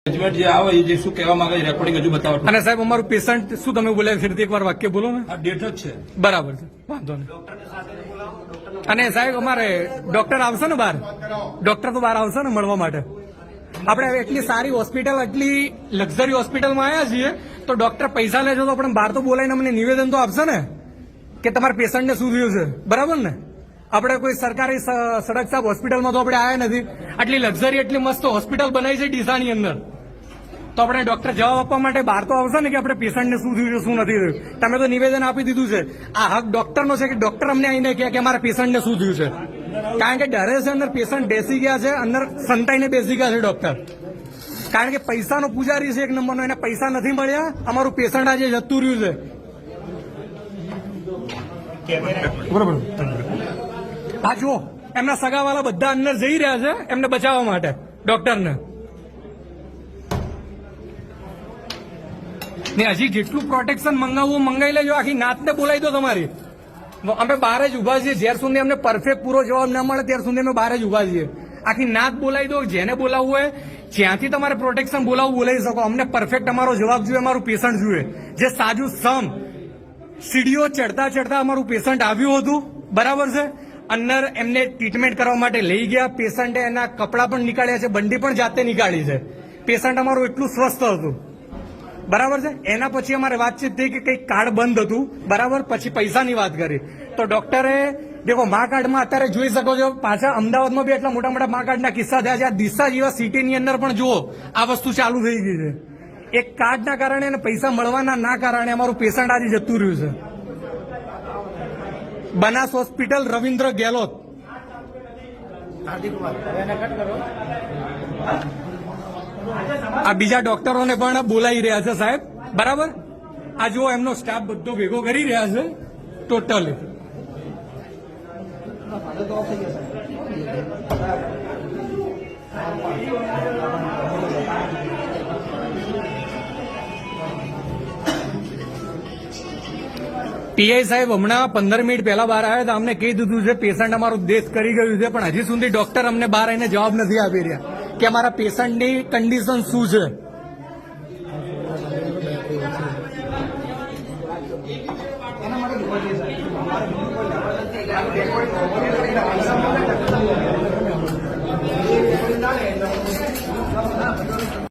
Judgement જે આવે જે શું કહેવા માંગે છે રેકોર્ડિંગ હજુ બતાવો. અને સાહેબ અમારું પેશન્ટ શું તમે બોલ્યા ફરીથી એકવાર વાક્ય બોલો ને. આ ડેટ જ છે. બરાબર છે, વાંધો નહીં. અને સાહેબ અમારે ડોક્ટર આવશે ને બહાર, ડોક્ટર તો બહાર આવશે ને મળવા માટે. આપણે એટલી સારી હોસ્પિટલ, એટલી લક્ઝરી હોસ્પિટલમાં આવ્યા છીએ તો ડોક્ટર પૈસા લે છે તો આપણે બહાર તો બોલાવીને અમને નિવેદન તો આપશે ને કે તમારા પેશન્ટને શું થયું છે, બરાબર ને. આપણે કોઈ સરકારી સડક સાહેબ હોસ્પિટલમાં તો આપણે આવ્યા નથી. આટલી લક્ઝરી, એટલી મસ્ત હોસ્પિટલ બનાવી છે ડીસાની અંદર, તો આપણે ડોક્ટર જવાબ આપવા માટે બહાર તો આવશે ને કે આપણે પેશન્ટને શું થયું છે, શું નથી થયું. તમે તો નિવેદન આપી દીધું છે. આ હક ડોક્ટરનો છે કે ડોક્ટર અમને આવીને કહે કે અમારા પેશન્ટને શું થયું છે. કારણ કે ડરે છે, અંદર પેશન્ટ બેસી ગયા છે, અંદર સંતાઈને બેસી ગયા છે ડોક્ટર. કારણ કે પૈસાનો પૂજારી છે એક નંબરનો, એને પૈસા નથી મળ્યા, અમારું પેશન્ટ આજે જતું રહ્યું છે. બરોબર. હા જુઓ, એમના સગાવાલા બધા અંદર જઈ રહ્યા છે એમને બચાવવા માટે ડોક્ટરને. ને હજી જેટલું પ્રોટેક્શન મંગાવવું મંગાવી લેજો, આખી નાતને બોલાવી દો તમારી. અમે બહાર જ ઉભા છીએ, જ્યાર સુધી અમને પરફેક્ટ પૂરો જવાબ ના મળે ત્યાર સુધી અમે બહાર જ ઉભા છીએ. આખી નાત બોલાવી દો, જેને બોલાવવું હોય જ્યાંથી તમારે પ્રોટેક્શન બોલાવવું બોલાવી શકો. અમને પરફેક્ટ અમારો જવાબ જોઈએ, અમારું પેશન્ટ જોઈએ. જે સાજુ સમ સીડીઓ ચડતા ચડતા અમારું પેશન્ટ આવ્યું હતું, બરાબર છે. અંદર એમને ટ્રીટમેન્ટ કરવા માટે લઈ ગયા. પેશન્ટે એના કપડાં પણ નીકાળ્યા છે, બંડી પણ જાતે નીકાળી છે. પેશન્ટ અમારું એટલું સ્વસ્થ હતું, બરાબર છે. એના પછી અમારે વાતચીત થઈ કે કંઈક કાર્ડ બંધ હતું, બરાબર. પછી પૈસાની વાત કરી તો ડોક્ટરે દેખો મા કાર્ડમાં અત્યારે જોઈ શકો છો, પાછા અમદાવાદમાં બી એટલા મોટા મોટા મા કાર્ડના કિસ્સા થયા છે. આ ડીસા જેવા સિટીની અંદર પણ જુઓ આ વસ્તુ ચાલુ થઈ ગઈ છે. એક કાર્ડના કારણે અને પૈસા મળવાના ના કારણે અમારું પેશન્ટ આજે જતું રહ્યું છે. બનાસ હોસ્પિટલ, રવિન્દ્ર ગેહલોત. આ બીજા ડોક્ટરોને પણ બોલાવી રહ્યા છે સાહેબ, બરાબર. આ જુઓ એમનો સ્ટાફ બધો ભેગો કરી રહ્યા છે ટોટલી. પીઆઈ સાહેબ હમણાં 15 મિનિટ પહેલા બહાર આવ્યા હતા, અમને કહી દીધું છે પેશન્ટ અમારું દેશ કરી ગયું છે, પણ હજી સુધી ડોક્ટર અમને બહાર આવીને જવાબ નથી આપી રહ્યા કે અમારા પેશન્ટની કન્ડિશન શું છે.